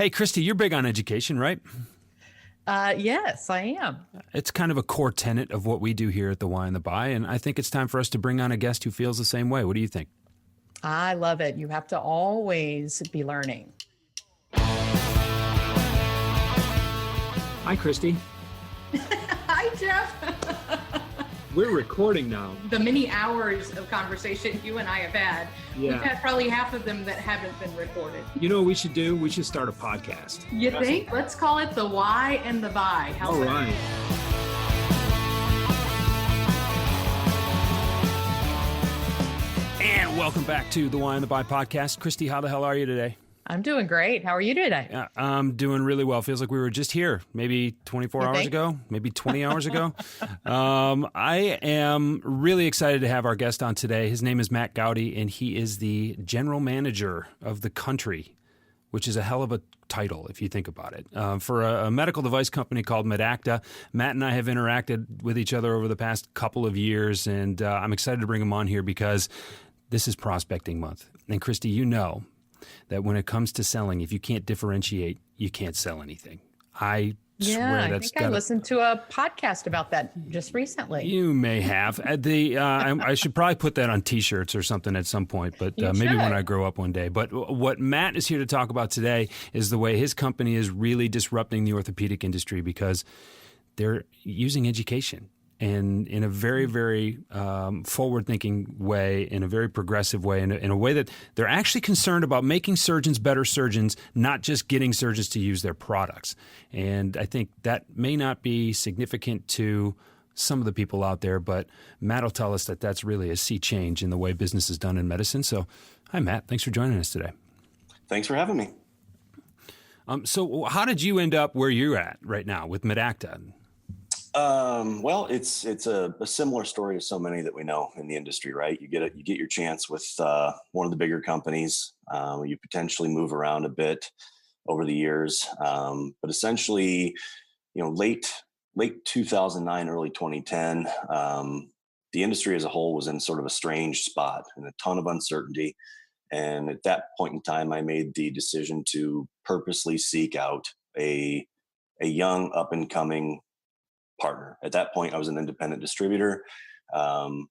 Hey, Christie, you're big on education, right? Yes, I am. It's kind of a core tenet of what we do here at the Y and the Buy, and I think it's time for us to bring on a guest who feels the same way. What do you think? I love it. You have to always be learning. Hi, Christie. Hi, Jeff. We're recording now. The many hours of conversation you and I have had, Yeah. we've had probably half of them that haven't been recorded. You know what we should do? We should start a podcast. You think? Let's call it the Y and the Buy. How's All that? right. And welcome back to the Y and the Buy podcast. Christie, how the hell are you today? I'm doing great. How are you today? Yeah, I'm doing really well. Feels like we were just here maybe 24 hours ago, maybe 20 hours ago. I am really excited to have our guest on today. His name is Matt Goudy, and he is the general manager of the country, which is a hell of a title if you think about it. For a medical device company called Medacta, Matt and I have interacted with each other over the past couple of years, and I'm excited to bring him on here because this is prospecting month. And Christie, you know that when it comes to selling, if you can't differentiate, you can't sell anything. I swear that's I listened to a podcast about that just recently. You may have. I should probably put that on T-shirts or something at some point, but maybe when I grow up one day. But what Matt is here to talk about today is the way his company is really disrupting the orthopedic industry because they're using education. And in a very, very forward-thinking way, in a very progressive way, in a way that they're actually concerned about making surgeons better surgeons, not just getting surgeons to use their products. And I think that may not be significant to some of the people out there, but Matt will tell us that that's really a sea change in the way business is done in medicine. So, hi, Matt. Thanks for joining us today. Thanks for having me. So how did you end up where you're at right now with Medacta? Well, it's a similar story to so many that we know in the industry, right? You get your chance with one of the bigger companies. You potentially move around a bit over the years, but essentially, late 2009, early 2010, the industry as a whole was in sort of a strange spot and a ton of uncertainty. And at that point in time, I made the decision to purposely seek out a young up and coming partner. At that point, I was an independent distributor, and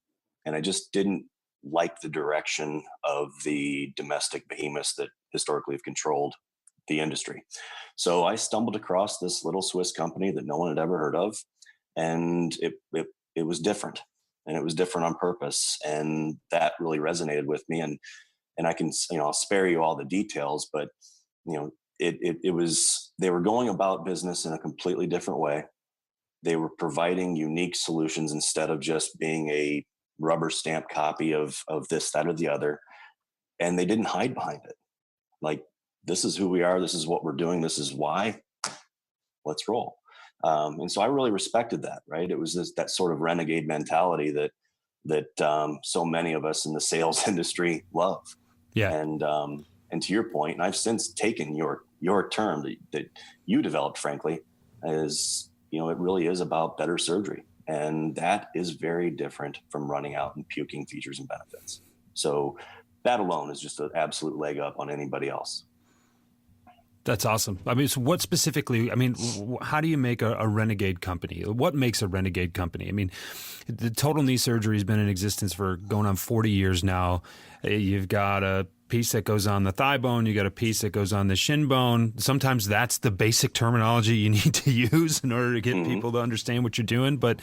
I just didn't like the direction of the domestic behemoths that historically have controlled the industry. So I stumbled across this little Swiss company that no one had ever heard of, and it was different, and it was different on purpose, and that really resonated with me. And I can, I'll spare you all the details, but it was, they were going about business in a completely different way. They were providing unique solutions instead of just being a rubber stamp copy of this, that, or the other. And they didn't hide behind it. Like, this is who we are. This is what we're doing. This is why. Let's roll. And so I really respected that, right? It was that sort of renegade mentality that so many of us in the sales industry love. Yeah. And to your point, and I've since taken your term that you developed, frankly, as it really is about better surgery. And that is very different from running out and puking features and benefits. So that alone is just an absolute leg up on anybody else. That's awesome. I mean, so what specifically, how do you make a renegade company? What makes a renegade company? I mean, the total knee surgery has been in existence for going on 40 years now. You've got a piece that goes on the thigh bone. You got a piece that goes on the shin bone. Sometimes that's the basic terminology you need to use in order to get people to understand what you're doing. But,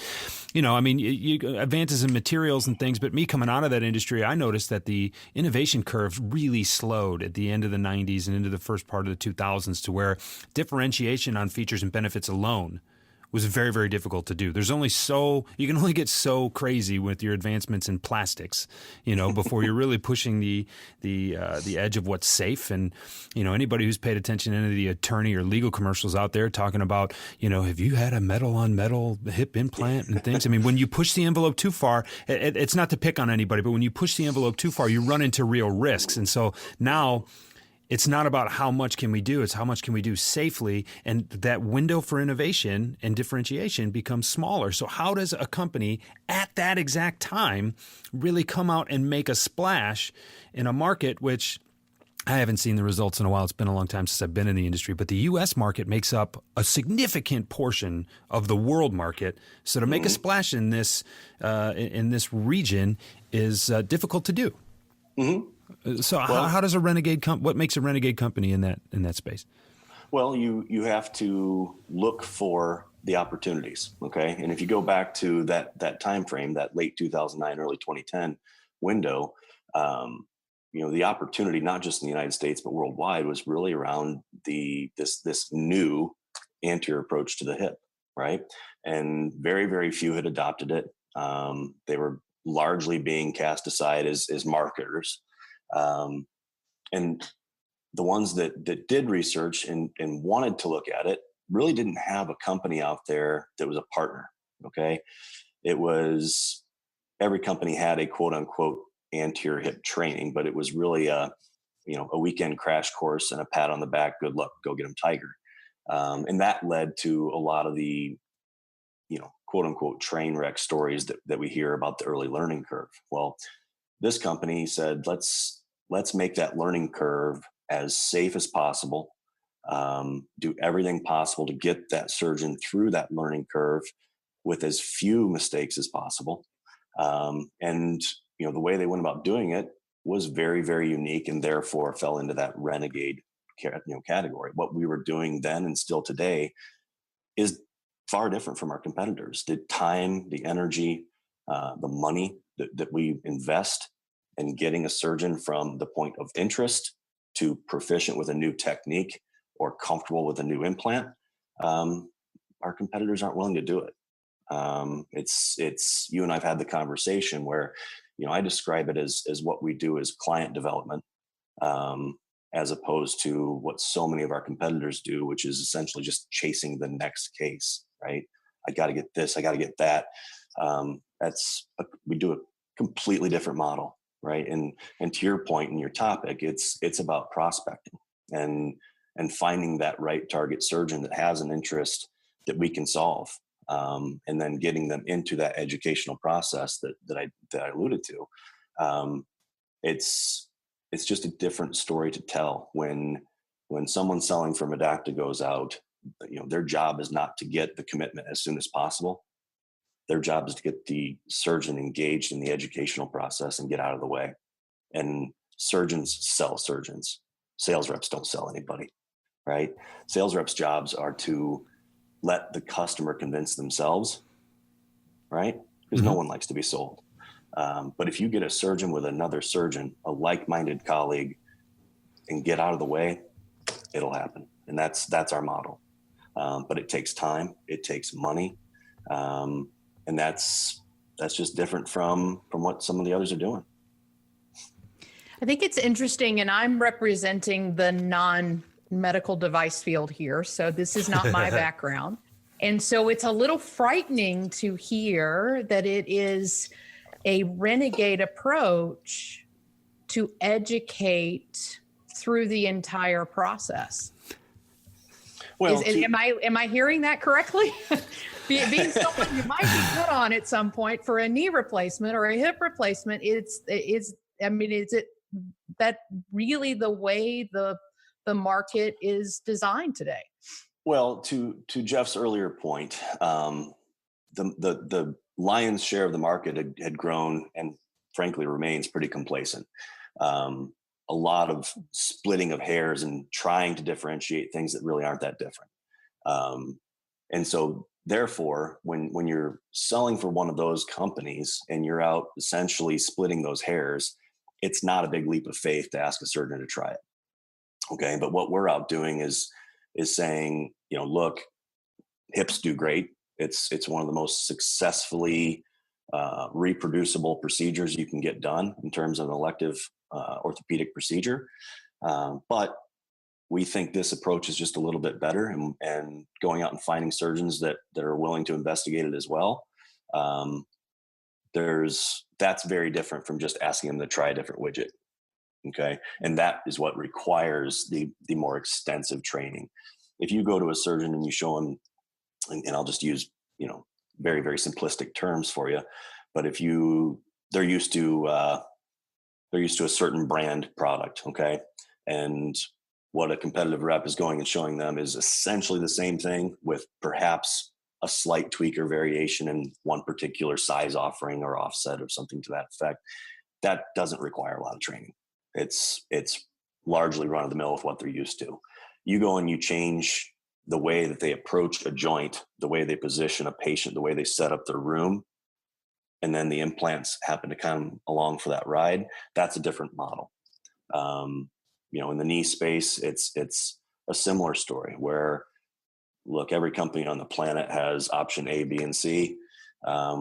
you advances in materials and things. But me coming out of that industry, I noticed that the innovation curve really slowed at the end of the 90s and into the first part of the 2000s to where differentiation on features and benefits alone was very, very difficult to do. You can only get so crazy with your advancements in plastics, before you're really pushing the edge of what's safe. And, anybody who's paid attention to any of the attorney or legal commercials out there talking about, have you had a metal on metal hip implant and things? I mean, when you push the envelope too far, it's not to pick on anybody, but when you push the envelope too far, you run into real risks. And so now, it's not about how much can we do, it's how much can we do safely, and that window for innovation and differentiation becomes smaller. So how does a company at that exact time really come out and make a splash in a market which I haven't seen the results in a while. It's been a long time since I've been in the industry, but the U.S. market makes up a significant portion of the world market. So to make a splash in this region is difficult to do. So how does a renegade what makes a renegade company in that space? Well, you have to look for the opportunities, okay? And if you go back to that time frame, that late 2009, early 2010 window, the opportunity, not just in the United States but worldwide, was really around this new anterior approach to the hip, right? And very, very few had adopted it. They were largely being cast aside as marketers, and the ones that did research and wanted to look at it really didn't have a company out there that was a partner. Okay. It was, every company had a quote unquote anterior hip training, but it was really a weekend crash course and a pat on the back. Good luck, go get them, Tiger. And that led to a lot of the, quote unquote train wreck stories that we hear about the early learning curve. Well, this company said, let's make that learning curve as safe as possible, do everything possible to get that surgeon through that learning curve with as few mistakes as possible. And the way they went about doing it was very, very unique, and therefore fell into that renegade category. What we were doing then and still today is far different from our competitors. The time, the energy, the money that we invest in getting a surgeon from the point of interest to proficient with a new technique or comfortable with a new implant, our competitors aren't willing to do it. It's you and I've had the conversation where, I describe it as what we do is client development, as opposed to what so many of our competitors do, which is essentially just chasing the next case, right? I got to get this, I got to get that. We do a completely different model, right? And to your point and your topic, it's about prospecting and finding that right target surgeon that has an interest that we can solve, and then getting them into that educational process that I alluded to. It's just a different story to tell when someone selling for Medacta goes out. Their job is not to get the commitment as soon as possible. Their job is to get the surgeon engaged in the educational process and get out of the way. And surgeons sell surgeons. Sales reps don't sell anybody, right? Sales reps' jobs are to let the customer convince themselves, right? Because no one likes to be sold. But if you get a surgeon with another surgeon, a like-minded colleague, and get out of the way, it'll happen. And that's our model. But it takes time, it takes money, and that's just different from what some of the others are doing. I think it's interesting, and I'm representing the non-medical device field here, so this is not my background. And so it's a little frightening to hear that it is a renegade approach to educate through the entire process. Well, am I hearing that correctly? Being someone you might be put on at some point for a knee replacement or a hip replacement, is it that really the way the market is designed today? Well, to Jeff's earlier point, the lion's share of the market had grown and frankly remains pretty complacent. A lot of splitting of hairs and trying to differentiate things that really aren't that different. And so therefore, when you're selling for one of those companies and you're out essentially splitting those hairs, it's not a big leap of faith to ask a surgeon to try it. Okay. But what we're out doing is saying, look, hips do great. It's one of the most successfully reproducible procedures you can get done in terms of an elective orthopedic procedure. But we think this approach is just a little bit better, and going out and finding surgeons that are willing to investigate it as well. That's very different from just asking them to try a different widget. Okay. And that is what requires the more extensive training. If you go to a surgeon and you show them, and I'll just use, very, very simplistic terms for you, but if they're used to a certain brand product. Okay. And what a competitive rep is going and showing them is essentially the same thing with perhaps a slight tweak or variation in one particular size offering or offset or something to that effect. That doesn't require a lot of training. It's largely run of the mill with what they're used to. You go and you change the way that they approach a joint, the way they position a patient, the way they set up their room, and then the implants happen to come along for that ride. That's a different model. In the knee space, it's a similar story where, look, every company on the planet has option A, B, and C.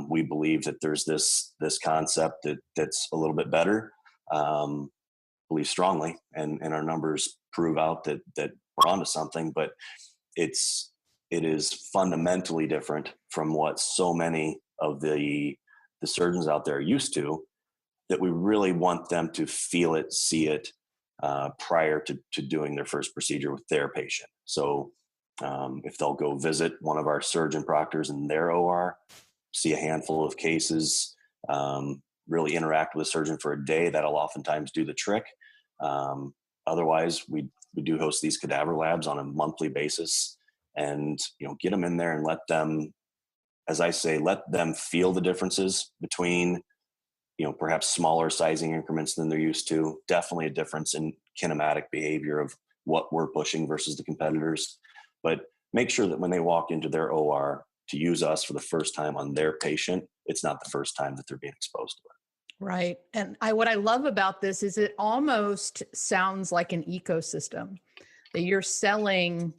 We believe that there's this concept that's a little bit better. Believe strongly, and our numbers prove out that we're onto something. But it is fundamentally different from what so many of the surgeons out there are used to, that we really want them to feel it, see it prior to doing their first procedure with their patient. So if they'll go visit one of our surgeon proctors in their OR, see a handful of cases, really interact with a surgeon for a day, that'll oftentimes do the trick. Otherwise, we do host these cadaver labs on a monthly basis, and get them in there and let them, as I say, let them feel the differences between perhaps smaller sizing increments than they're used to. Definitely a difference in kinematic behavior of what we're pushing versus the competitors. But make sure that when they walk into their OR to use us for the first time on their patient, it's not the first time that they're being exposed to it. Right. And what I love about this is it almost sounds like an ecosystem, that you're selling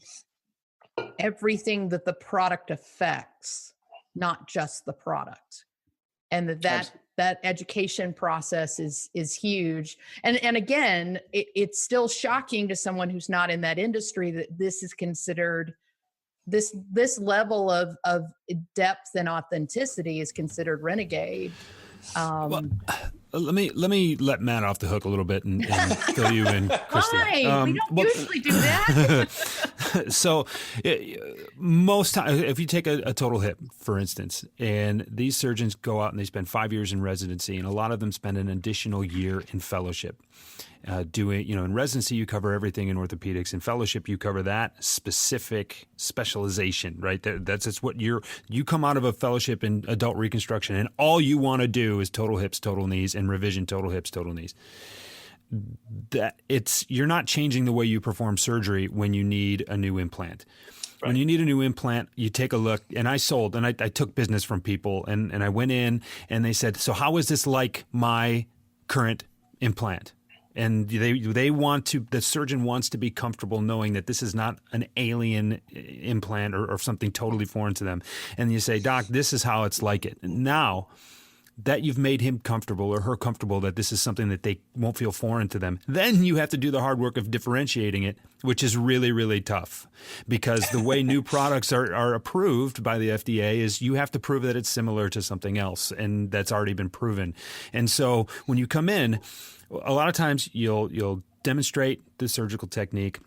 everything that the product affects, not just the product. And that education process is huge. And again, it's still shocking to someone who's not in that industry that this is considered, this level of depth and authenticity is considered renegade. Well, let me let Matt off the hook a little bit and fill you in, Christie. Why? We don't usually do that. So most times, if you take a total hip, for instance, and these surgeons go out and they spend 5 years in residency, and a lot of them spend an additional year in fellowship. In residency, you cover everything in orthopedics. In fellowship, you cover that specific specialization, right? That's what you come out of a fellowship in adult reconstruction, and all you want to do is total hips, total knees, and revision, total hips, total knees. You're not changing the way you perform surgery when you need a new implant. Right. When you need a new implant, you take a look, and I took business from people, and I went in and they said, so how is this like my current implant? And the surgeon wants to be comfortable knowing that this is not an alien implant or something totally foreign to them. And you say, Doc, this is how it's like it. Now that you've made him comfortable or her comfortable that this is something that they won't feel foreign to them, then you have to do the hard work of differentiating it, which is really, really tough, because the way new products are approved by the FDA is you have to prove that it's similar to something else, and that's already been proven. And so when you come in, a lot of times you'll demonstrate the surgical technique.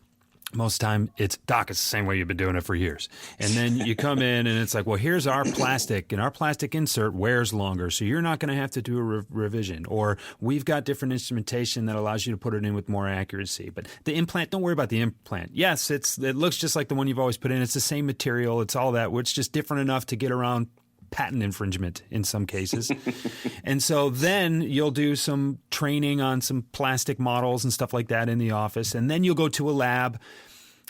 Most time it's, Doc, it's the same way you've been doing it for years. And then you come in and it's like, well, here's our plastic, and our plastic insert wears longer, so you're not going to have to do a revision. Or we've got different instrumentation that allows you to put it in with more accuracy. But the implant, don't worry about the implant. Yes, it looks just like the one you've always put in. It's the same material. It's all that. It's just different enough to get around patent infringement in some cases. And so then you'll do some training on some plastic models and stuff like that in the office. And then you'll go to a lab.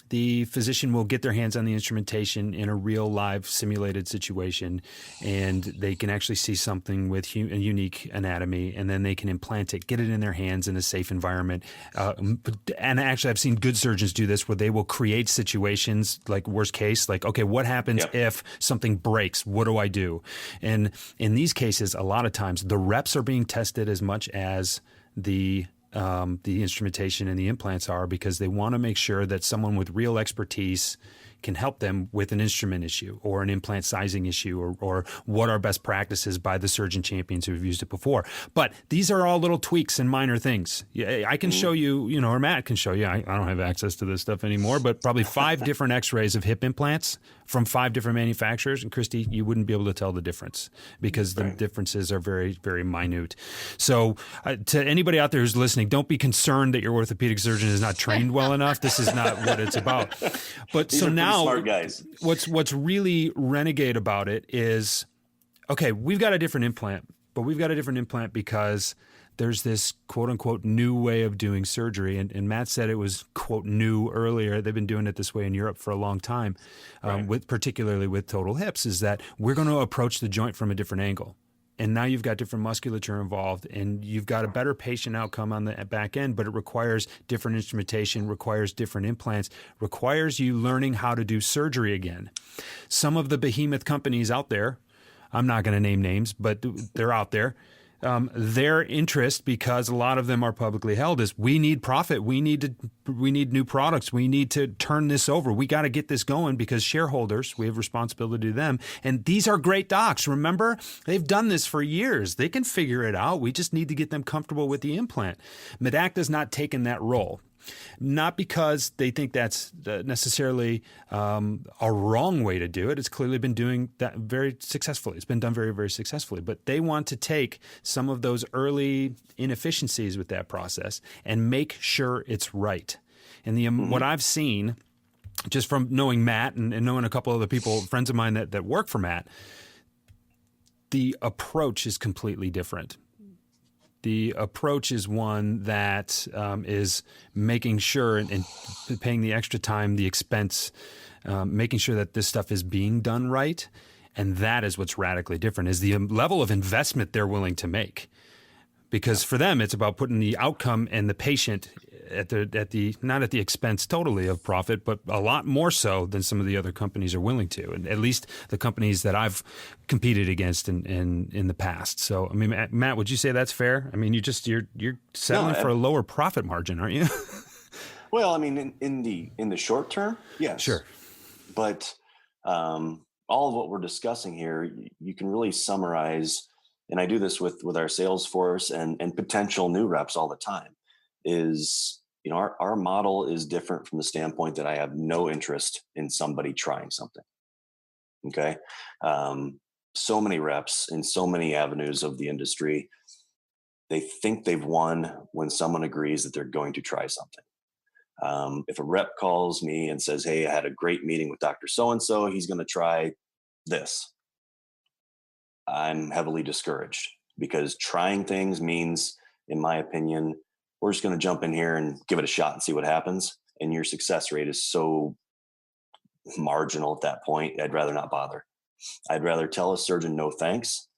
The physician will get their hands on the instrumentation in a real live simulated situation, and they can actually see something with a unique anatomy, and then they can implant it, get it in their hands in a safe environment. And actually, I've seen good surgeons do this where they will create situations like worst case, like, okay, what happens if something breaks? What do I do? And in these cases, a lot of times the reps are being tested as much as the instrumentation and the implants are, because they want to make sure that someone with real expertise can help them with an instrument issue or an implant sizing issue or what are best practices by the surgeon champions who have used it before. But these are all little tweaks and minor things. I can show you, or Matt can show you, I don't have access to this stuff anymore, but probably 5 different x-rays of hip implants from 5 different manufacturers. And Christie, you wouldn't be able to tell the difference because the differences are very, very minute. So to anybody out there who's listening, don't be concerned that your orthopedic surgeon is not trained well enough. This is not what it's about. But These so are now smart guys. What's really renegade about it is, okay, we've got a different implant, but we've got a different implant because there's this quote unquote new way of doing surgery. And Matt said it was quote new earlier. They've been doing it this way in Europe for a long time, particularly with total hips, is that we're going to approach the joint from a different angle. And now you've got different musculature involved and you've got a better patient outcome on the back end, but it requires different instrumentation, requires different implants, requires you learning how to do surgery again. Some of the behemoth companies out there, I'm not going to name names, but they're out there. Their interest, because a lot of them are publicly held, is we need profit. We need new products. We need to turn this over. We got to get this going because shareholders, we have responsibility to them. And these are great docs. Remember, they've done this for years. They can figure it out. We just need to get them comfortable with the implant. Medacta's not taken that role. Not because they think that's necessarily a wrong way to do it. It's clearly been doing that very successfully. It's been done very, very successfully. But they want to take some of those early inefficiencies with that process and make sure it's right. And what I've seen, just from knowing Matt and knowing a couple other people, friends of mine that work for Matt, the approach is completely different. The approach is one that is making sure and paying the extra time, the expense, making sure that this stuff is being done right. And that is what's radically different, is the level of investment they're willing to make. Because for them, it's about putting the outcome and the patient at the not at the expense totally of profit, but a lot more so than some of the other companies are willing to, and at least the companies that I've competed against in the past. So, I mean, Matt, would you say that's fair? I mean, you're settling for a lower profit margin, aren't you? Well, I mean, in the short term, yes. Sure. But all of what we're discussing here, you can really summarize, and I do this with our sales force and potential new reps all the time, is, our model is different from the standpoint that I have no interest in somebody trying something. Okay. So many reps in so many avenues of the industry, they think they've won when someone agrees that they're going to try something. If a rep calls me and says, "Hey, I had a great meeting with Dr. So-and-so, he's going to try this," I'm heavily discouraged, because trying things means, in my opinion, we're just going to jump in here and give it a shot and see what happens. And your success rate is so marginal at that point. I'd rather not bother. I'd rather tell a surgeon, no, thanks.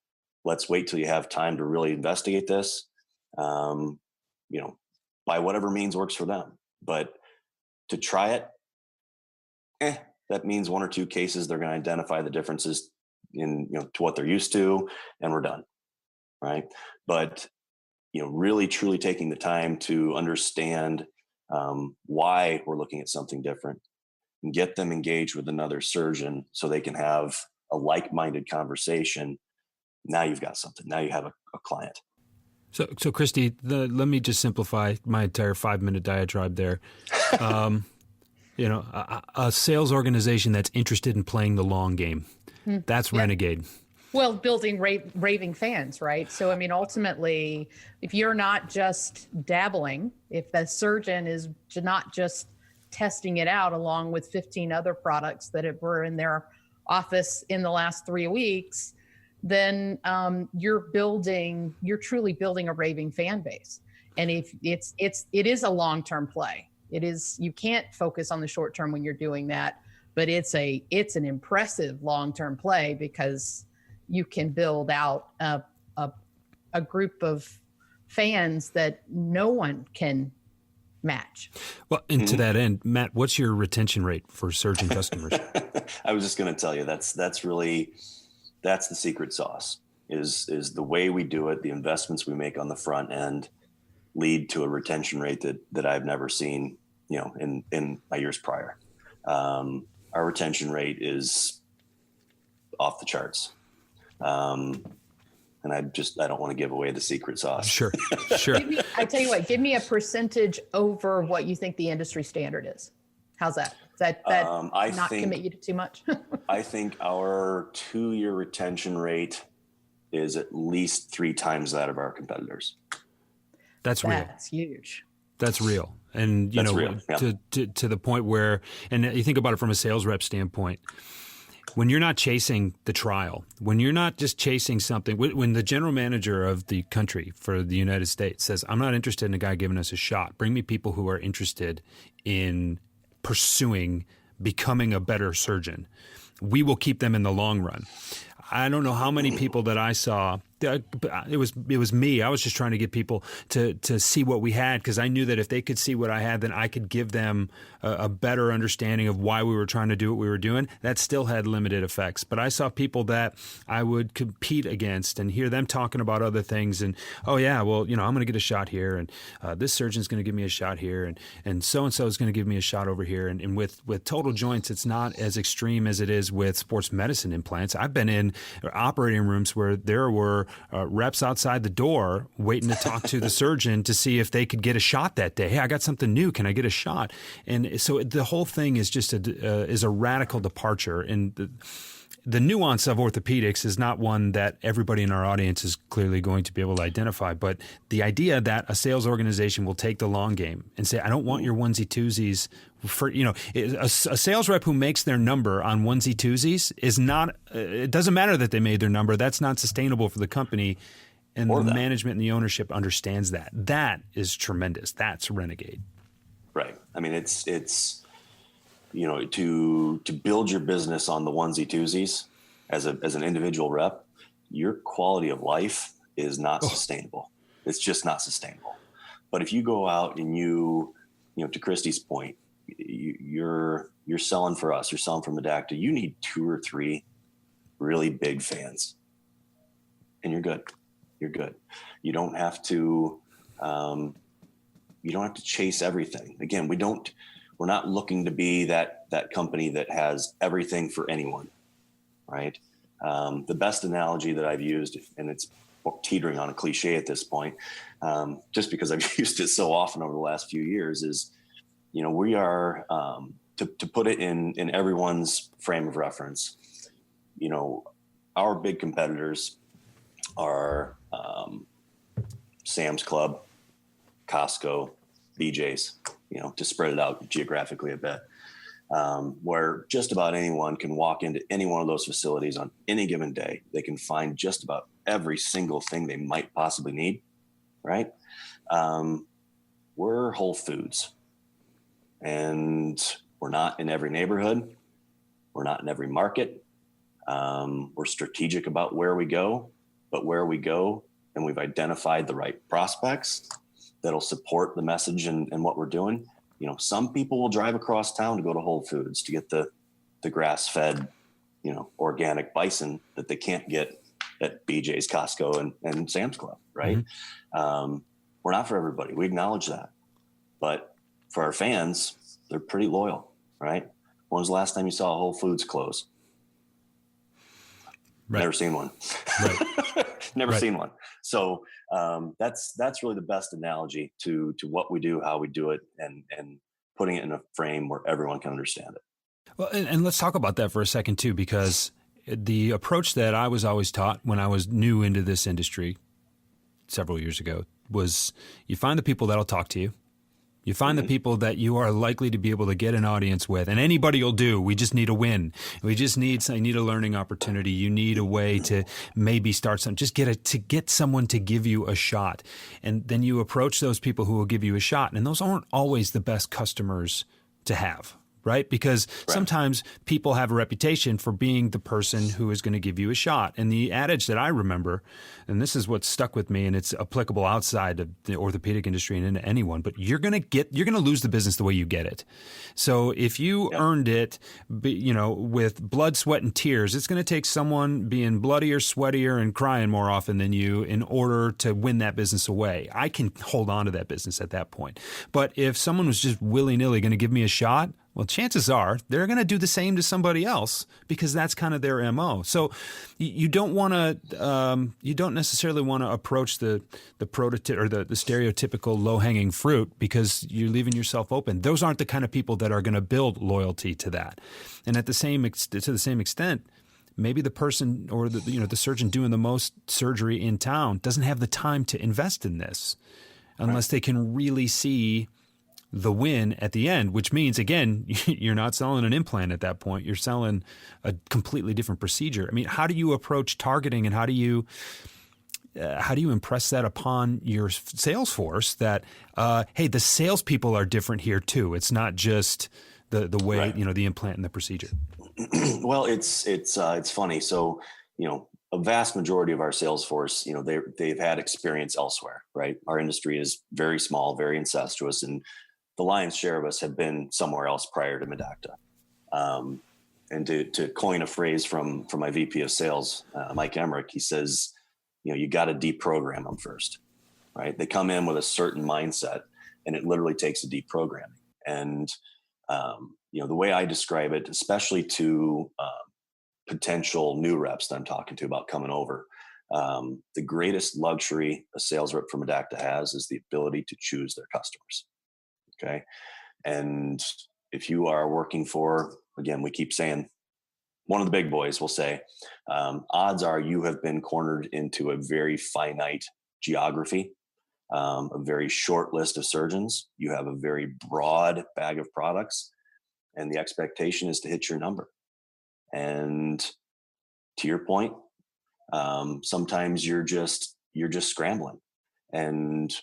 Let's wait till you have time to really investigate this, by whatever means works for them. But to try it, that means 1 or 2 cases. They're going to identify the differences in, to what they're used to, and we're done. Right. But, really truly taking the time to understand why we're looking at something different and get them engaged with another surgeon so they can have a like-minded conversation. Now you've got something. Now you have a client. So Christie, let me just simplify my entire 5-minute diatribe there. A sales organization that's interested in playing the long game. That's renegade. Well, building raving fans, right? So, I mean, ultimately, if you're not just dabbling, if the surgeon is not just testing it out along with 15 other products that were in their office in the last 3 weeks, then you're truly building a raving fan base. And if it is a long-term play. It is, you can't focus on the short term when you're doing that, but it's an impressive long-term play, because you can build out a group of fans that no one can match. Well, and to that end, Matt, what's your retention rate for surgeon customers? I was just going to tell you, that's the secret sauce, is the way we do it. The investments we make on the front end lead to a retention rate that I've never seen, in my years prior. our retention rate is off the charts. And I don't want to give away the secret sauce. Sure. I tell you what, give me a percentage over what you think the industry standard is. How's that? Does that commit you to too much? I think our 2-year retention rate is at least 3 times that of our competitors. That's real. That's huge. That's real. And, real, yeah. to the point where, and you think about it from a sales rep standpoint, when you're not chasing the trial, when you're not just chasing something, when the general manager of the country for the United States says, I'm not interested in a guy giving us a shot, bring me people who are interested in pursuing becoming a better surgeon, we will keep them in the long run. I don't know how many people that I saw. It was me. I was just trying to get people to see what we had, because I knew that if they could see what I had, then I could give them a better understanding of why we were trying to do what we were doing. That still had limited effects. But I saw people that I would compete against and hear them talking about other things. And, oh, yeah, well, I'm going to get a shot here. And this surgeon's going to give me a shot here. And so-and-so is going to give me a shot over here. And with total joints, it's not as extreme as it is with sports medicine implants. I've been in operating rooms where there were reps outside the door waiting to talk to the surgeon to see if they could get a shot that day. Hey, I got something new. Can I get a shot? And so the whole thing is just a radical departure. And the nuance of orthopedics is not one that everybody in our audience is clearly going to be able to identify. But the idea that a sales organization will take the long game and say, I don't want your onesie twosies. For a sales rep who makes their number on onesie twosies is not. It doesn't matter that they made their number. That's not sustainable for the company, and the management and the ownership understands that. That is tremendous. That's renegade. Right. I mean, it's to build your business on the onesie twosies as an individual rep, your quality of life is not sustainable. It's just not sustainable. But if you go out and to Christie's point, you're selling for us, you're selling for Medacta, you need 2 or 3 really big fans, and you're good. You're good. You don't have to chase everything. Again, we're not looking to be that company that has everything for anyone, right? The best analogy that I've used, and it's teetering on a cliche at this point, just because I've used it so often over the last few years, is we are, to put it in everyone's frame of reference, our big competitors are Sam's Club, Costco, BJ's, to spread it out geographically a bit, where just about anyone can walk into any one of those facilities on any given day. They can find just about every single thing they might possibly need, right? We're Whole Foods. And we're not in every neighborhood. We're not in every market. We're strategic about where we go, but where we go, and we've identified the right prospects that'll support the message and what we're doing. Some people will drive across town to go to Whole Foods to get the grass-fed, organic bison that they can't get at BJ's, Costco, and Sam's Club, right? Mm-hmm. We're not for everybody. We acknowledge that. But for our fans, they're pretty loyal, right? When was the last time you saw a Whole Foods close? Right. Never seen one. Right. Never seen one. So that's really the best analogy to what we do, how we do it, and putting it in a frame where everyone can understand it. Well, and let's talk about that for a second too, because the approach that I was always taught when I was new into this industry several years ago was you find the people that'll talk to you. You find the people that you are likely to be able to get an audience with, and anybody will do. We just need a win. We just need a learning opportunity. You need a way to maybe start something. Just get someone to give you a shot, and then you approach those people who will give you a shot. And those aren't always the best customers to have. Right? Because sometimes people have a reputation for being the person who is going to give you a shot. And the adage that I remember, and this is what stuck with me, and it's applicable outside of the orthopedic industry and into anyone, but you're going to lose the business the way you get it. So if you earned it, with blood, sweat, and tears, it's going to take someone being bloodier, sweatier, and crying more often than you in order to win that business away. I can hold on to that business at that point. But if someone was just willy-nilly going to give me a shot, Well, chances are they're going to do the same to somebody else because that's kind of their MO. So you don't want to, you don't necessarily want to approach the prototype or the stereotypical low hanging fruit because you're leaving yourself open. Those aren't the kind of people that are going to build loyalty to that. And to the same extent, maybe the person or the surgeon doing the most surgery in town doesn't have the time to invest in this unless they can really see the win at the end, which means, again, you're not selling an implant at that point. You're selling a completely different procedure. I mean, how do you approach targeting and how do you impress that upon your sales force that, hey, the salespeople are different here too. It's not just the way, right. The implant and the procedure. Well, it's funny. So, a vast majority of our sales force, they've had experience elsewhere, right? Our industry is very small, very incestuous, and the lion's share of us have been somewhere else prior to Medacta. And to coin a phrase from my VP of sales, Mike Emmerich, he says, you got to deprogram them first, right? They come in with a certain mindset and it literally takes a deprogramming. And, the way I describe it, especially to potential new reps that I'm talking to about coming over, the greatest luxury a sales rep from Medacta has is the ability to choose their customers. Okay. And if you are working for, again, we keep saying one of the big boys will say, odds are you have been cornered into a very finite geography, a very short list of surgeons. You have a very broad bag of products, and the expectation is to hit your number. And to your point, sometimes you're just scrambling, and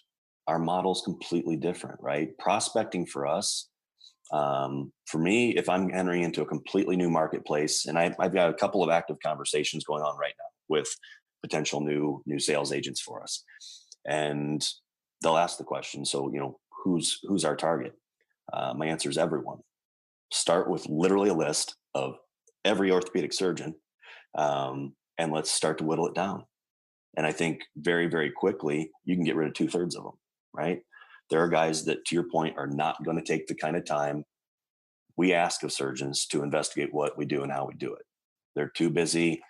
our model is completely different, right? Prospecting for us, for me, if I'm entering into a completely new marketplace, and I've got a couple of active conversations going on right now with potential new sales agents for us, and they'll ask the question, so who's our target? My answer is everyone. Start with literally a list of every orthopedic surgeon, and let's start to whittle it down. And I think very, very quickly you can get rid of 2/3 of them. Right? There are guys that, to your point, are not going to take the kind of time we ask of surgeons to investigate what we do and how we do it. They're too busy.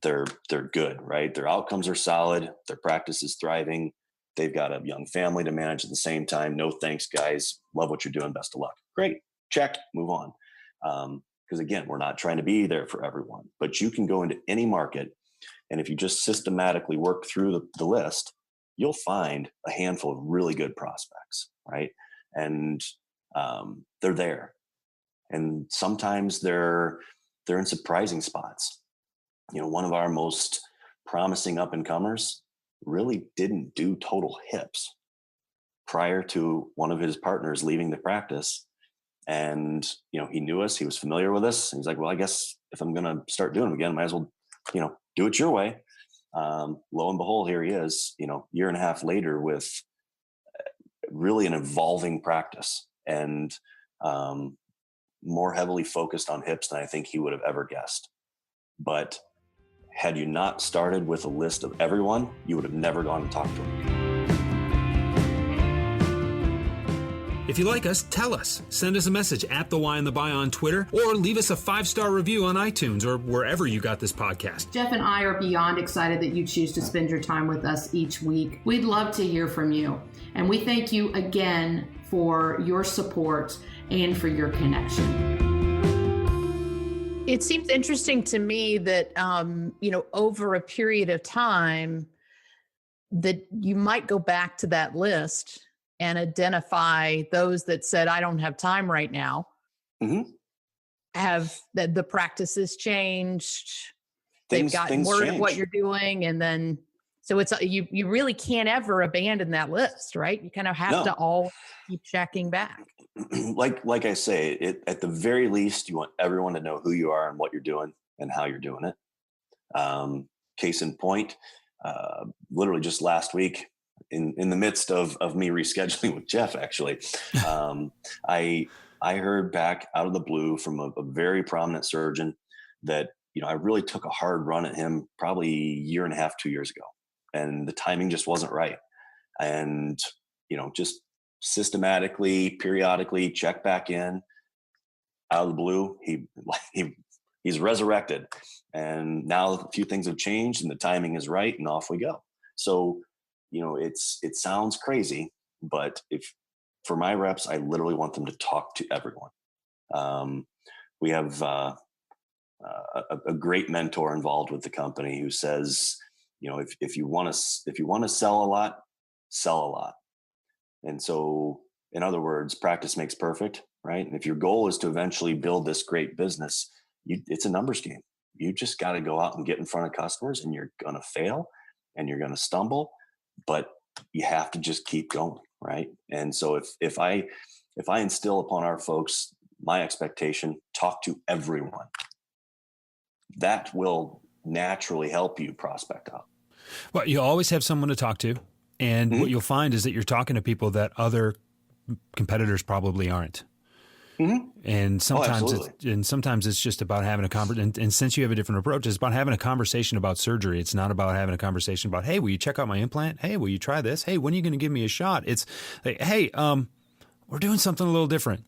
They're good, right? Their outcomes are solid. Their practice is thriving. They've got a young family to manage at the same time. No thanks, guys. Love what you're doing. Best of luck. Great. Check. Move on. Because again, we're not trying to be there for everyone, but you can go into any market, and if you just systematically work through the list, you'll find a handful of really good prospects, right? And they're there. And sometimes they're in surprising spots. One of our most promising up-and-comers really didn't do total hips prior to one of his partners leaving the practice. And, he knew us, he was familiar with us. He's like, well, I guess if I'm going to start doing them again, might as well, do it your way. Lo and behold, here he is, year and a half later with really an evolving practice and more heavily focused on hips than I think he would have ever guessed. But had you not started with a list of everyone, you would have never gone and talked to him. If you like us, tell us. Send us a message at The Y and the Buy on Twitter, or leave us a 5-star review on iTunes or wherever you got this podcast. Jeff and I are beyond excited that you choose to spend your time with us each week. We'd love to hear from you. And we thank you again for your support and for your connection. It seems interesting to me that, over a period of time that you might go back to that list and identify those that said, I don't have time right now. Mm-hmm. Have that the practices changed. They've gotten word of what you're doing. And then, so it's, you really can't ever abandon that list, right? You kind of have to all keep checking back. Like I say, at the very least, you want everyone to know who you are and what you're doing and how you're doing it. Case in point, literally just last week, in the midst of me rescheduling with Jeff, actually, I heard back out of the blue from a very prominent surgeon that, I really took a hard run at him probably a year and a half, 2 years ago, and the timing just wasn't right. And, just systematically, periodically check back in. out of the blue, he's resurrected, and now a few things have changed and the timing is right, and off we go. So, it sounds crazy, but for my reps, I literally want them to talk to everyone. We have a great mentor involved with the company who says, if you want to sell a lot, sell a lot. And so, in other words, practice makes perfect, right? And if your goal is to eventually build this great business, it's a numbers game. You just got to go out and get in front of customers, and you're going to fail and you're going to stumble, but you have to just keep going, right? And so if I instill upon our folks my expectation, talk to everyone, that will naturally help you prospect out. Well, you always have someone to talk to. And what you'll find is that you're talking to people that other competitors probably aren't. And sometimes it's just about having a conversation. And since you have a different approach, it's about having a conversation about surgery. It's not about having a conversation about, hey, will you check out my implant? Hey, will you try this? Hey, when are you going to give me a shot? It's like, hey, we're doing something a little different.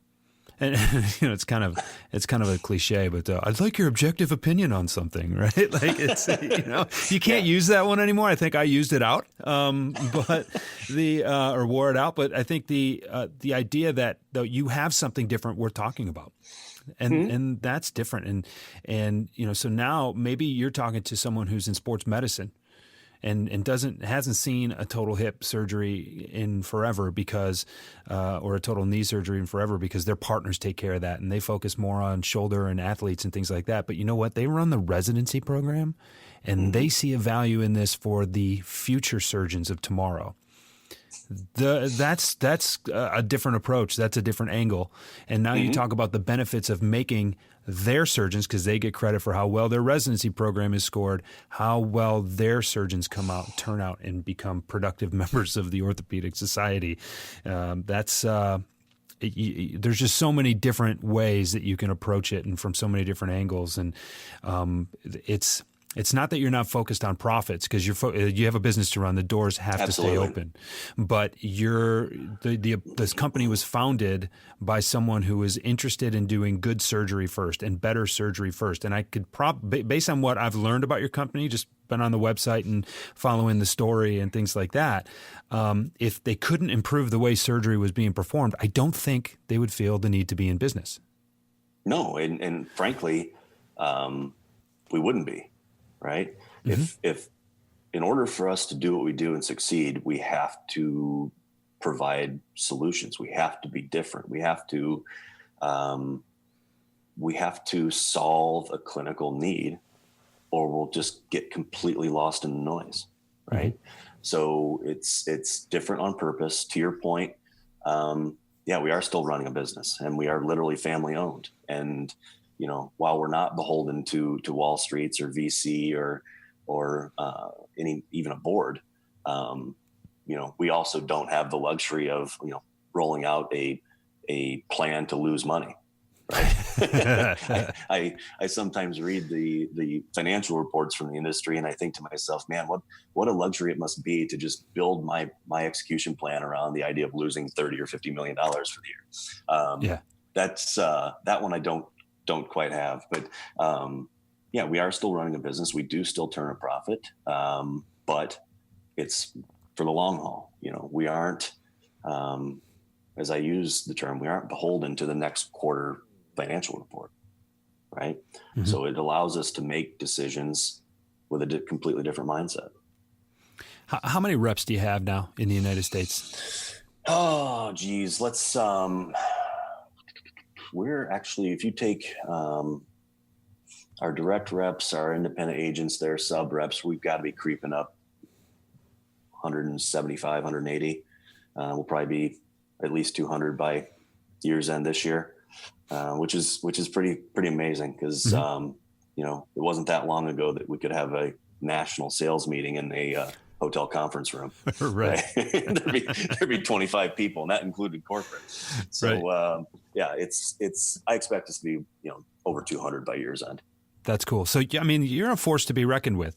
And it's kind of a cliche, but I'd like your objective opinion on something, right? Like it's you can't use that one anymore. I think I used it out, but or wore it out. But I think the idea that though you have something different worth talking about, and that's different. And so now maybe you're talking to someone who's in sports medicine. And hasn't seen a total hip surgery in forever because, or a total knee surgery in forever because their partners take care of that and they focus more on shoulder and athletes and things like that. But you know what? They run the residency program, and they see a value in this for the future surgeons of tomorrow. That's a different approach. That's a different angle. And now you talk about the benefits of making their surgeons, because they get credit for how well their residency program is scored, how well their surgeons turn out and become productive members of the orthopedic society. There's just so many different ways that you can approach it and from so many different angles. And it's not that you're not focused on profits, because you have a business to run. The doors have Absolutely. to stay open. But this company was founded by someone who was interested in doing good surgery first and better surgery first. And I could based on what I've learned about your company, just been on the website and following the story and things like that, if they couldn't improve the way surgery was being performed, I don't think they would feel the need to be in business. No, and frankly, we wouldn't be. Right? If in order for us to do what we do and succeed, we have to provide solutions. We have to be different. We have to solve a clinical need, or we'll just get completely lost in the noise. Right? So it's different on purpose. To your point, we are still running a business, and we are literally family owned. And while we're not beholden to Wall Streets or VC or even a board, we also don't have the luxury of rolling out a plan to lose money. Right? I sometimes read the financial reports from the industry, and I think to myself, man, what a luxury it must be to just build my execution plan around the idea of losing $30 or $50 million for the year. That's that one I don't quite have, but we are still running a business. We do still turn a profit, but it's for the long haul. We aren't, as I use the term, we aren't beholden to the next quarter financial report, right? So it allows us to make decisions with a completely different mindset. How many reps do you have now in the United States? Oh, geez. Let's, we're actually, if you take our direct reps, our independent agents, their sub reps, we've got to be creeping up 175, 180. We'll probably be at least 200 by year's end this year, which is pretty amazing, because it wasn't that long ago that we could have a national sales meeting in a hotel conference room. Right. there'd be 25 people, and that included corporate. So I expect us to be over 200 by year's end. That's cool. So, you're a force to be reckoned with.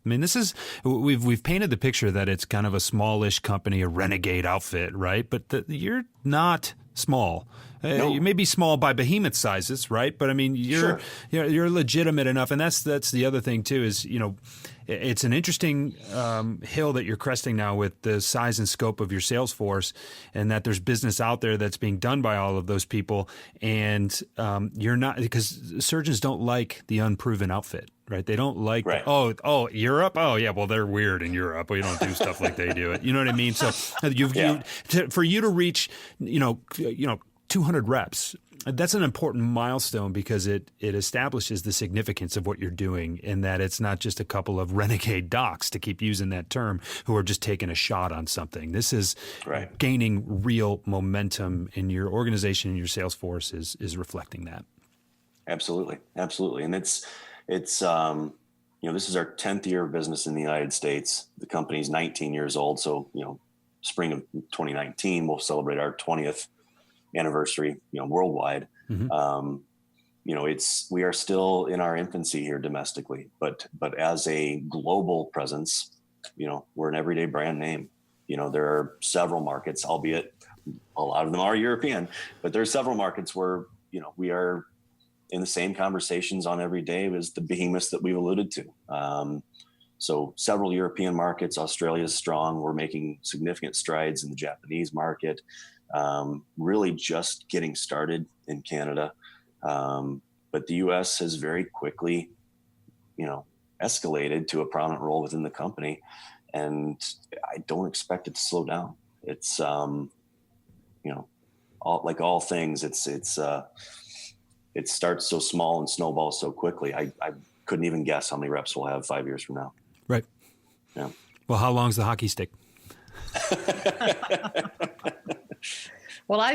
We've painted the picture that it's kind of a smallish company, a renegade outfit, right? But you're not small. No. You may be small by behemoth sizes, right? But I mean, you're legitimate enough, and that's the other thing too. Is it's an interesting hill that you're cresting now with the size and scope of your sales force, and that there's business out there that's being done by all of those people, and you're not, because surgeons don't like the unproven outfit. Right. They don't like, right. Oh, Europe. Oh, yeah. Well, they're weird in Europe. We don't do stuff like they do it. You know what I mean? So for you to reach, 200 reps, that's an important milestone, because it establishes the significance of what you're doing, and that it's not just a couple of renegade docs, to keep using that term, who are just taking a shot on something. This is gaining real momentum in your organization, and your sales force is reflecting that. Absolutely. And it's this is our 10th year of business in the United States. The company's 19 years old. So, spring of 2019, we'll celebrate our 20th anniversary, worldwide. Mm-hmm. We are still in our infancy here domestically, but as a global presence, we're an everyday brand name. There are several markets, albeit a lot of them are European, but there are several markets where, we are in the same conversations on every day as the behemoths that we've alluded to. So several European markets. Australia is strong. We're making significant strides in the Japanese market. Really just getting started in Canada. But the U.S. has very quickly, escalated to a prominent role within the company. And I don't expect it to slow down. It's, all things, it starts so small and snowballs so quickly. I couldn't even guess how many reps we'll have 5 years from now. Right. Yeah. Well, how long's the hockey stick? Well, I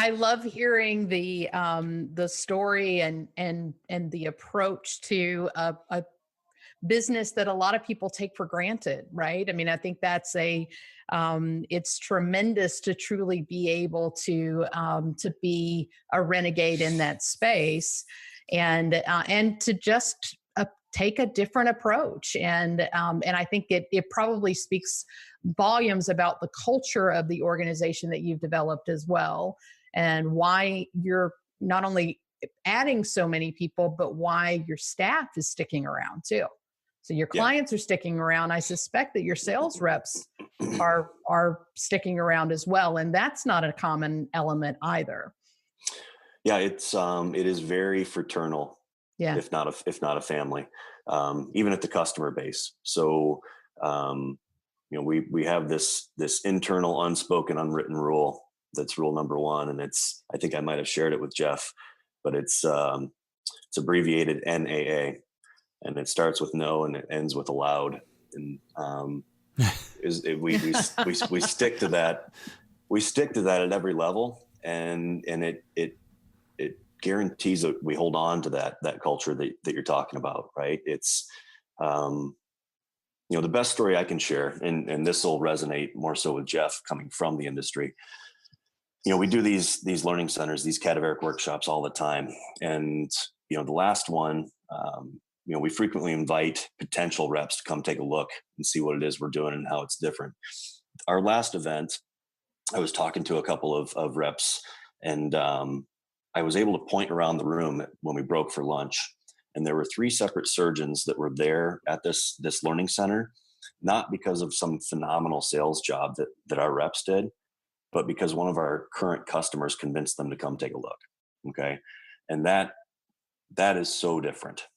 love hearing the story and the approach to a business that a lot of people take for granted, right? I mean, I think that's it's tremendous to truly be able to be a renegade in that space, and to just take a different approach. And I think it probably speaks volumes about the culture of the organization that you've developed as well, and why you're not only adding so many people, but why your staff is sticking around too. So your clients are sticking around. I suspect that your sales reps are sticking around as well. And that's not a common element either. Yeah, it is very fraternal. Yeah. If not a family, even at the customer base. So, we have this internal unspoken, unwritten rule. That's rule number one. And I think I might've shared it with Jeff, but it's abbreviated NAA, and it starts with no and it ends with allowed. And, we stick to that. We stick to that at every level, and it guarantees that we hold on to that culture that you're talking about, right? It's, the best story I can share, and this will resonate more so with Jeff coming from the industry. We do these learning centers, these cadaveric workshops all the time. And, the last one, we frequently invite potential reps to come take a look and see what it is we're doing and how it's different. Our last event, I was talking to a couple of reps, and I was able to point around the room when we broke for lunch, and there were 3 separate surgeons that were there at this learning center, not because of some phenomenal sales job that our reps did, but because one of our current customers convinced them to come take a look. Okay. And that is so different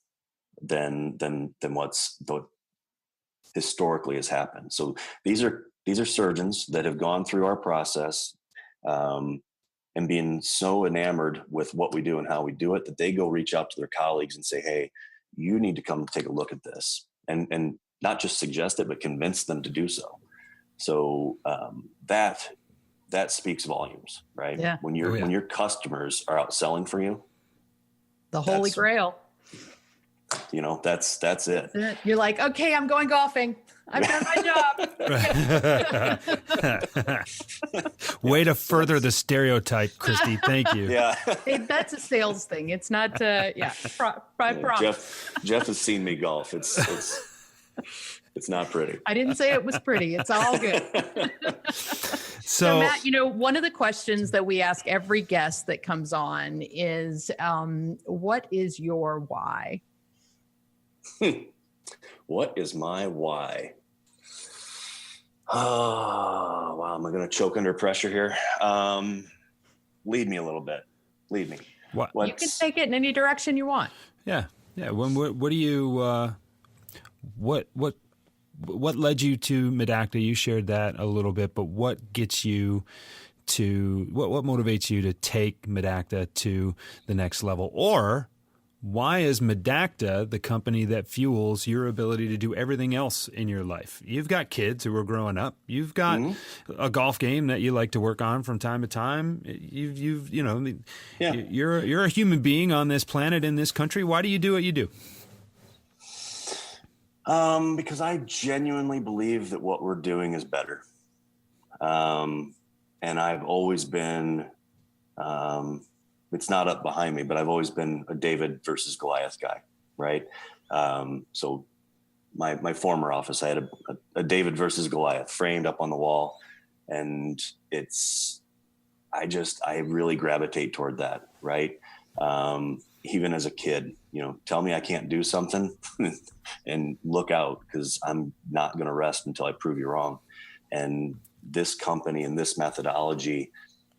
than what's historically has happened. So these are surgeons that have gone through our process, and being so enamored with what we do and how we do it, that they go reach out to their colleagues and say, hey, you need to come take a look at this, and not just suggest it, but convince them to do so. So that speaks volumes, right? Yeah. When your customers are out selling for you, the Holy Grail. That's it. You're like, okay, I'm going golfing. I've done my job. Way to further the stereotype, Christie. Thank you. Yeah. Hey, that's a sales thing. It's not, Jeff has seen me golf. It's not pretty. I didn't say it was pretty. It's all good. So Matt, one of the questions that we ask every guest that comes on is, what is your why? What is my why? Oh, wow. Am I going to choke under pressure here? Lead me a little bit. Lead me. You can take it in any direction you want. Yeah. What do you, what led you to Medacta? You shared that a little bit, but what gets you to, what motivates you to take Medacta to the next level? Or why is Medacta the company that fuels your ability to do everything else in your life? You've got kids who are growing up. You've got a golf game that you like to work on from time to time. You're a human being on this planet, in this country. Why do you do what you do? Because I genuinely believe that what we're doing is better. And I've always been, it's not up behind me, but I've always been a David versus Goliath guy, right? So my former office, I had a David versus Goliath framed up on the wall, and I really gravitate toward that, right? Even as a kid, tell me I can't do something and look out, because I'm not going to rest until I prove you wrong. And this company and this methodology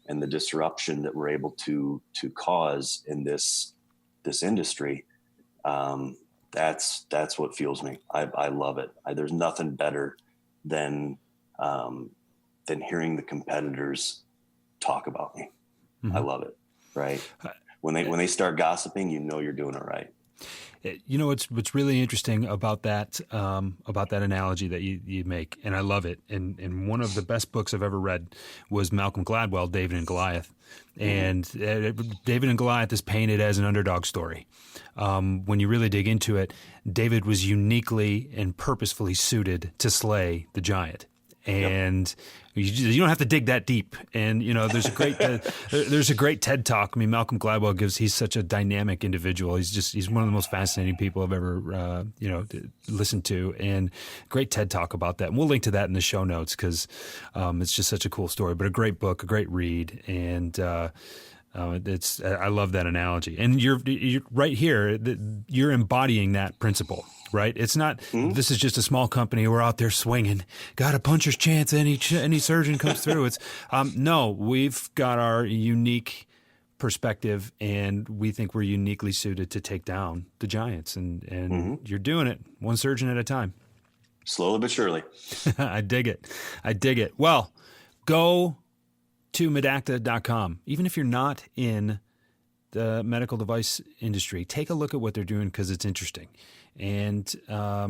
and the disruption that we're able to cause in this industry, that's what fuels me. I love it. There's nothing better than hearing the competitors talk about me. I love it. Right. When they start gossiping, you're doing it right. What's really interesting about that analogy that you make, and I love it. And one of the best books I've ever read was Malcolm Gladwell, David and Goliath. And David and Goliath is painted as an underdog story. When you really dig into it, David was uniquely and purposefully suited to slay the giant. And you don't have to dig that deep. And there's a great TED Talk. I mean, Malcolm Gladwell he's such a dynamic individual. He's one of the most fascinating people I've ever listened to, and great TED Talk about that. And we'll link to that in the show notes, because it's just such a cool story. But a great book, a great read, and I love that analogy. And you're right here. You're embodying that principle. Right? It's not, this is just a small company. We're out there swinging. Got a puncher's chance. Any surgeon comes through. It's, no, we've got our perspective, and we think we're uniquely suited to take down the giants. And you're doing it one surgeon at a time. Slowly but surely. I dig it. Well, go to medacta.com. Even if you're not in the medical device industry, take a look at what they're doing, because it's interesting. And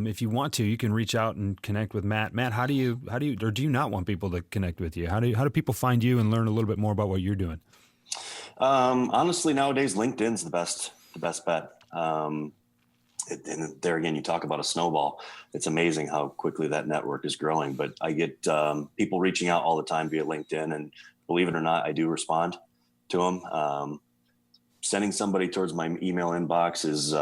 if you want to, you can reach out and connect with Matt. Matt, how do you, or do you not want people to connect with you? How do people find you and learn a little bit more about what you're doing? Honestly, nowadays, LinkedIn's the best bet. And there again, you talk about a snowball. It's amazing how quickly that network is growing. But I get people reaching out all the time via LinkedIn, and believe it or not, I do respond to them. Sending somebody towards my email inbox is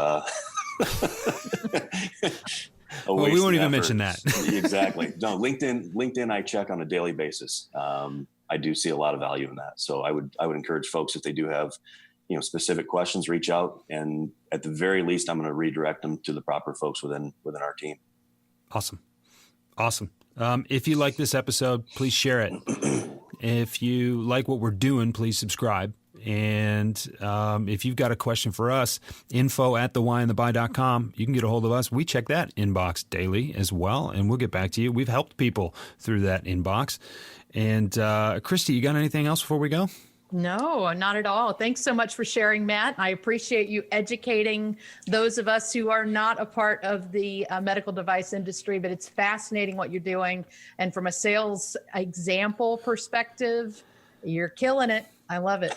well, we won't even mention that. Exactly. No, LinkedIn I check on a daily basis. I do see a lot of value in that. So I would encourage folks, if they do have, specific questions, reach out, and at the very least, I'm going to redirect them to the proper folks within our team. Awesome. If you like this episode, please share it. If you like what we're doing, please subscribe. And if you've got a question for us, info@thewhyandthebuy.com. You can get a hold of us. We check that inbox daily as well, and we'll get back to you. We've helped people through that inbox. And Christie, you got anything else before we go? No, not at all. Thanks so much for sharing, Matt. I appreciate you educating those of us who are not a part of the medical device industry, but it's fascinating what you're doing. And from a sales example perspective, you're killing it. I love it.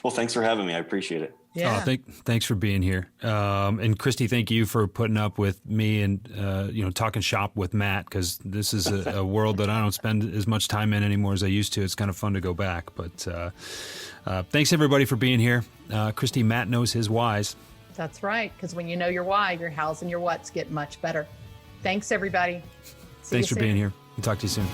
Well, thanks for having me. I appreciate it. Yeah. Thanks for being here. And Christie, thank you for putting up with me and, talking shop with Matt, because this is a world that I don't spend as much time in anymore as I used to. It's kind of fun to go back. But thanks, everybody, for being here. Christie, Matt knows his whys. That's right. Because when you know your why, your hows and your whats get much better. Thanks, everybody. Thanks for being here. We'll talk to you soon.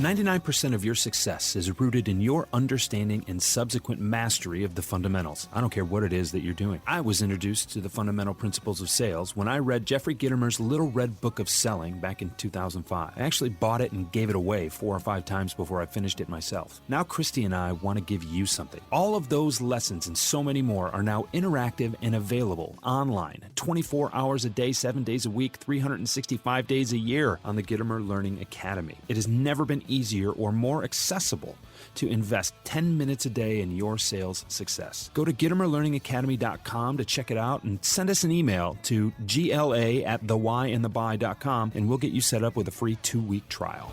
99% of your success is rooted in your understanding and subsequent mastery of the fundamentals. I don't care what it is that you're doing. I was introduced to the fundamental principles of sales when I read Jeffrey Gitomer's Little Red Book of Selling back in 2005. I actually bought it and gave it away 4 or 5 times before I finished it myself. Now Christie and I want to give you something. All of those lessons and so many more are now interactive and available online 24 hours a day, 7 days a week, 365 days a year on the Gitomer Learning Academy. It has never been easier or more accessible to invest 10 minutes a day in your sales success. Go to GitomerLearningAcademy.com to check it out and send us an email to gla@thewhyandthebuy.com and we'll get you set up with a free 2-week trial.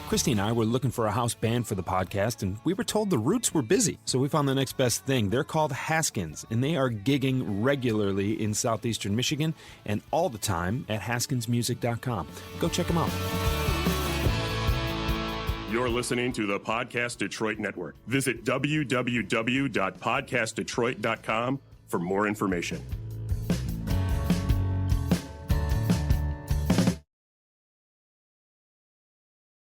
Christy and I were looking for a house band for the podcast, and we were told the Roots were busy. So we found the next best thing. They're called Haskins, and they are gigging regularly in southeastern Michigan and all the time at haskinsmusic.com. Go check them out. You're listening to the Podcast Detroit Network. Visit www.podcastdetroit.com for more information.